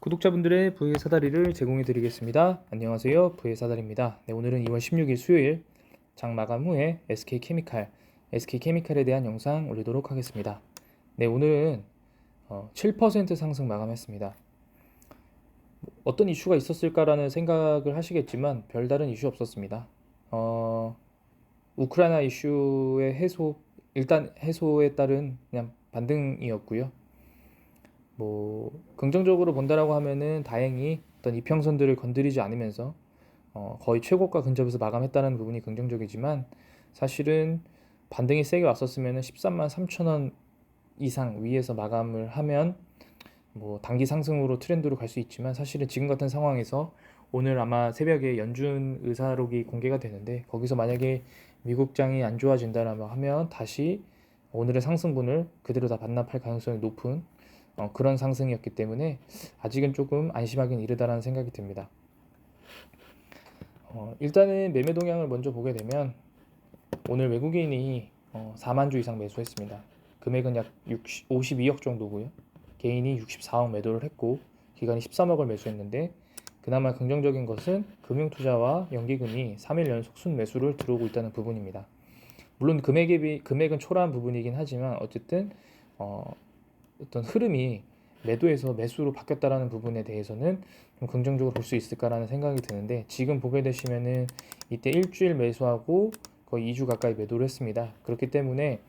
구독자분들의 부의 사다리를 제공해 드리겠습니다. 안녕하세요. 부의 사다리입니다. 네, 오늘은 2월 16일 수요일 장 마감 후에 SK케미칼에 대한 영상 올리도록 하겠습니다. 네, 오늘은 7% 상승 마감했습니다. 어떤 이슈가 있었을까라는 생각을 하시겠지만 별다른 이슈 없었습니다. 우크라이나 이슈의 해소에 따른 그냥 반등이었고요. 긍정적으로 본다라고 하면은 다행히 어떤 이평선들을 건드리지 않으면서 거의 최고가 근접에서 마감했다는 부분이 긍정적이지만, 사실은 반등이 세게 왔었으면은 13만 3천 원 이상 위에서 마감을 하면 단기 상승으로 트렌드로 갈 수 있지만, 사실은 지금 같은 상황에서 오늘 아마 새벽에 연준 의사록이 공개가 되는데, 거기서 만약에 미국장이 안 좋아진다라고 하면 다시 오늘의 상승분을 그대로 다 반납할 가능성이 높은 그런 상승이었기 때문에 아직은 조금 안심하긴 이르다라는 생각이 듭니다. 일단은 매매 동향을 먼저 보게 되면 오늘 외국인이 4만 주 이상 매수했습니다. 금액은 약 52억 정도고요. 개인이 64억 매도를 했고 기관이 13억을 매수했는데, 그나마 긍정적인 것은 금융투자와 연기금이 3일 연속 순매수를 들어오고 있다는 부분입니다. 물론 금액은 초라한 부분이긴 하지만 어쨌든 어떤 흐름이 매도에서 매수로 바뀌었다라는 부분에 대해서는 좀 긍정적으로 볼 수 있을까라는 생각이 드는데, 지금 보게 되시면은 이때 일주일 매수하고 거의 2주 가까이 매도를 했습니다. 그렇기 때문에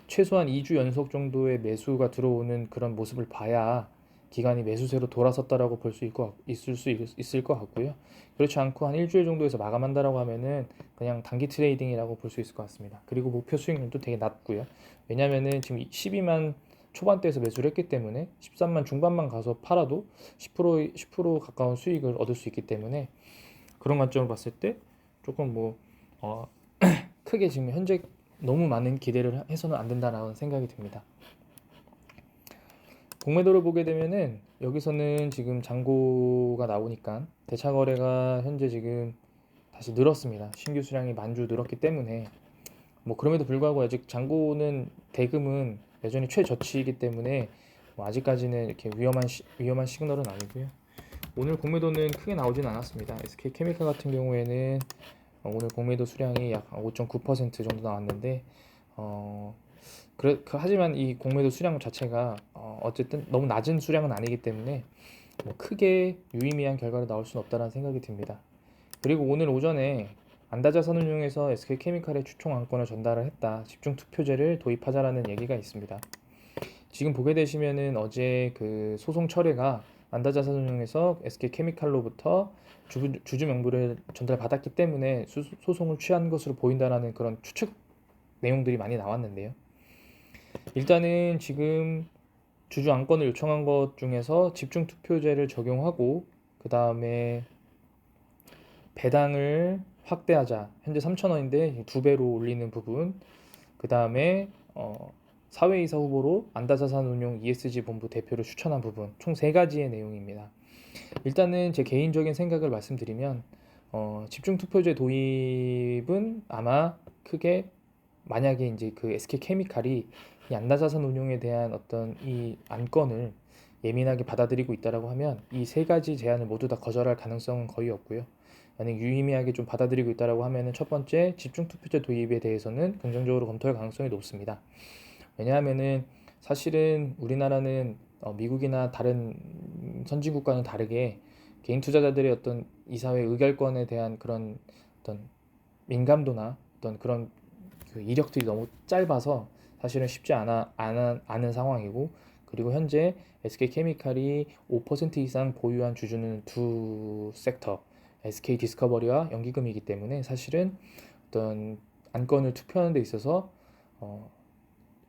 최소한 2주 연속 정도의 매수가 들어오는 그런 모습을 봐야 기간이 매수세로 돌아섰다라고 볼 수 있을 것 같고요. 그렇지 않고 한 일주일 정도에서 마감한다라고 하면은 그냥 단기 트레이딩이라고 볼 수 있을 것 같습니다. 그리고 목표 수익률도 되게 낮고요. 왜냐면은 지금 12만 초반대에서 매수를 했기 때문에 13만 중반만 가서 팔아도 10% 가까운 수익을 얻을 수 있기 때문에, 그런 관점을 봤을 때 조금 크게 지금 현재 너무 많은 기대를 해서는 안 된다라는 생각이 듭니다. 공매도를 보게 되면은 여기서는 지금 잔고가 나오니까 대차 거래가 현재 지금 다시 늘었습니다. 신규 수량이 만주 늘었기 때문에 그럼에도 불구하고 아직 잔고는 대금은 여전히 최저치이기 때문에 아직까지는 이렇게 위험한 시그널은 아니고요. 오늘 공매도는 크게 나오진 않았습니다. SK케미칼 같은 경우에는 오늘 공매도 수량이 약 5.9% 정도 나왔는데, 하지만 이 공매도 수량 자체가 어쨌든 너무 낮은 수량은 아니기 때문에 크게 유의미한 결과로 나올 수는 없다는 생각이 듭니다. 그리고 오늘 오전에 안다자산운용에서 SK케미칼에 추총 안건을 전달을 했다, 집중 투표제를 도입하자라는 얘기가 있습니다. 지금 보게 되시면은 어제 그 소송 철회가 안다자산운용에서 SK케미칼로부터 주주 명부를 전달받았기 때문에 소송을 취한 것으로 보인다라는 그런 추측 내용들이 많이 나왔는데요. 일단은 지금 주주 안건을 요청한 것 중에서 집중 투표제를 적용하고, 그 다음에 배당을 확대하자, 현재 3,000원인데 2배로 올리는 부분, 그 다음에 사회이사 후보로 안다자산운용 ESG 본부 대표를 추천한 부분, 총 3가지의 내용입니다. 일단은 제 개인적인 생각을 말씀드리면 집중투표제 도입은 아마 크게, 만약에 이제 그 SK케미칼이 이 안다자산운용에 대한 어떤 이 안건을 예민하게 받아들이고 있다라고 하면 이 3가지 제안을 모두 다 거절할 가능성은 거의 없고요. 만약 유의미하게 좀 받아들이고 있다라고 하면은 첫 번째 집중투표제 도입에 대해서는 긍정적으로 검토할 가능성이 높습니다. 왜냐하면은 사실은 우리나라는 미국이나 다른 선진국과는 다르게 개인 투자자들의 어떤 이사회 의결권에 대한 그런 어떤 민감도나 어떤 그런 그 이력들이 너무 짧아서 사실은 쉽지 않은 상황이고, 그리고 현재 SK케미칼이 5% 이상 보유한 주주는 두 섹터, SK 디스커버리와 연기금이기 때문에 사실은 어떤 안건을 투표하는 데 있어서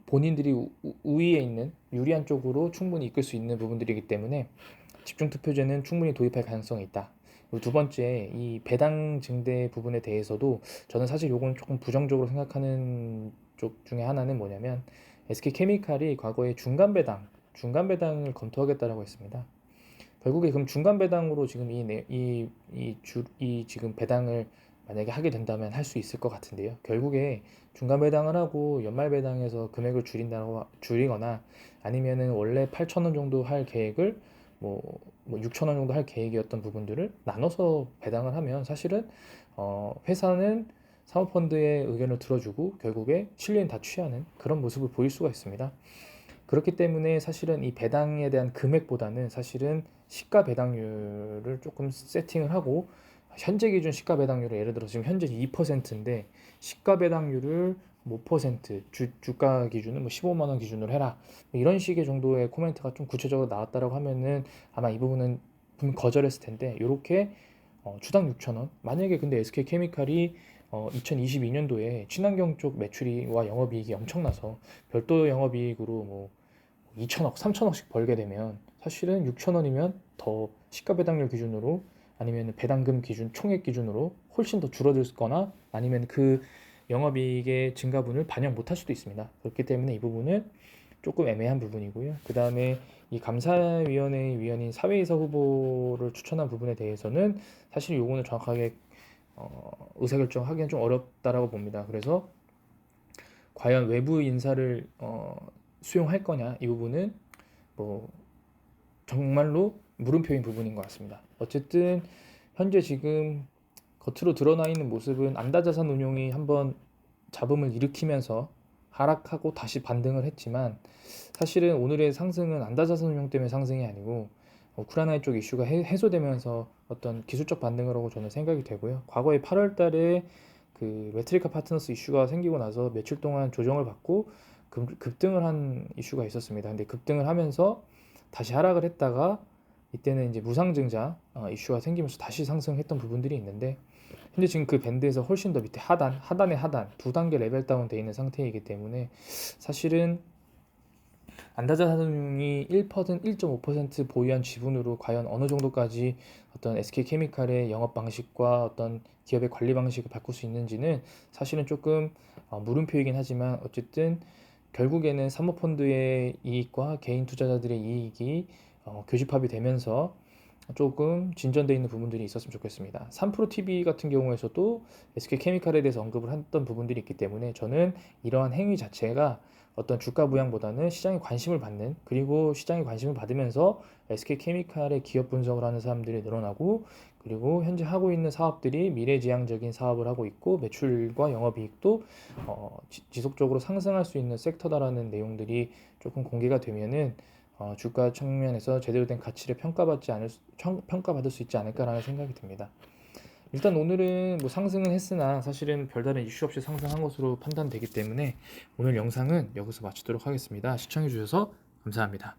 본인들이 우위에 있는 유리한 쪽으로 충분히 이끌 수 있는 부분들이기 때문에 집중투표제는 충분히 도입할 가능성이 있다. 그리고 두 번째, 이 배당 증대 부분에 대해서도 저는 사실 요건 조금 부정적으로 생각하는 쪽 중에 하나는 뭐냐면, SK케미칼이 과거에 중간 배당을 검토하겠다라고 했습니다. 결국에 그럼 중간 배당으로 지금 이 지금 배당을 만약에 하게 된다면 할 수 있을 것 같은데요. 결국에 중간 배당을 하고 연말 배당에서 금액을 줄이거나, 아니면은 원래 8,000원 정도 할 계획을 뭐 6천 원 정도 할 계획이었던 부분들을 나눠서 배당을 하면 사실은 회사는 사모펀드의 의견을 들어주고 결국에 실리는 다 취하는 그런 모습을 보일 수가 있습니다. 그렇기 때문에 사실은 이 배당에 대한 금액보다는 사실은 시가 배당률을 조금 세팅을 하고 현재 기준 시가 배당률을 예를 들어 지금 현재 2%인데 시가 배당률을 뭐 퍼센트 주가 기준은 뭐 15만 원 기준으로 해라 뭐 이런 식의 정도의 코멘트가 좀 구체적으로 나왔다라고 하면은 아마 이 부분은 분명 거절했을 텐데 요렇게 주당 6천 원 만약에 근데 SK케미칼이 2022년도에 친환경 쪽 매출이와 영업이익이 엄청나서 별도 영업이익으로 뭐 2천억, 3천억씩 벌게 되면 사실은 6천 원이면 더 시가 배당률 기준으로 아니면 배당금 기준 총액 기준으로 훨씬 더 줄어들 거나 아니면 그 영업이익의 증가분을 반영 못할 수도 있습니다. 그렇기 때문에 이 부분은 조금 애매한 부분이고요. 그 다음에 이 감사위원회 위원인 사회이사 후보를 추천한 부분에 대해서는 사실 요거는 정확하게 의사결정하기는 좀 어렵다라고 봅니다. 그래서 과연 외부 인사를 수용할 거냐 이 부분은 뭐 정말로 물음표인 부분인 것 같습니다. 어쨌든 현재 지금 겉으로 드러나 있는 모습은 안다자산 운용이 한번 잡음을 일으키면서 하락하고 다시 반등을 했지만 사실은 오늘의 상승은 안다자산 운용 때문에 상승이 아니고 우크라이나 쪽 이슈가 해소되면서 어떤 기술적 반등이라고 저는 생각이 되고요. 과거에 8월 달에 그 메트리카 파트너스 이슈가 생기고 나서 며칠 동안 조정을 받고 급등을 한 이슈가 있었습니다. 근데 급등을 하면서 다시 하락을 했다가 이때는 이제 무상증자 이슈가 생기면서 다시 상승했던 부분들이 있는데 현재 지금 그 밴드에서 훨씬 더 밑에 하단의 하단 두 단계 레벨 다운 돼 있는 상태이기 때문에 사실은 안다자산운용이 1.5% 보유한 지분으로 과연 어느 정도까지 어떤 SK케미칼의 영업 방식과 어떤 기업의 관리 방식을 바꿀 수 있는지는 사실은 조금 물음표이긴 하지만 어쨌든 결국에는 사모펀드의 이익과 개인 투자자들의 이익이 교집합이 되면서 조금 진전되어 있는 부분들이 있었으면 좋겠습니다. 3프로TV 같은 경우에서도 SK케미칼에 대해서 언급을 했던 부분들이 있기 때문에 저는 이러한 행위 자체가 어떤 주가 부양보다는 시장에 관심을 받는 그리고 시장에 관심을 받으면서 SK케미칼의 기업 분석을 하는 사람들이 늘어나고 그리고 현재 하고 있는 사업들이 미래지향적인 사업을 하고 있고 매출과 영업이익도 지속적으로 상승할 수 있는 섹터다라는 내용들이 조금 공개가 되면은 주가 측면에서 제대로 된 가치를 평가받을 수 있지 않을까라는 생각이 듭니다. 일단 오늘은 뭐 상승은 했으나 사실은 별다른 이슈 없이 상승한 것으로 판단되기 때문에 오늘 영상은 여기서 마치도록 하겠습니다. 시청해주셔서 감사합니다.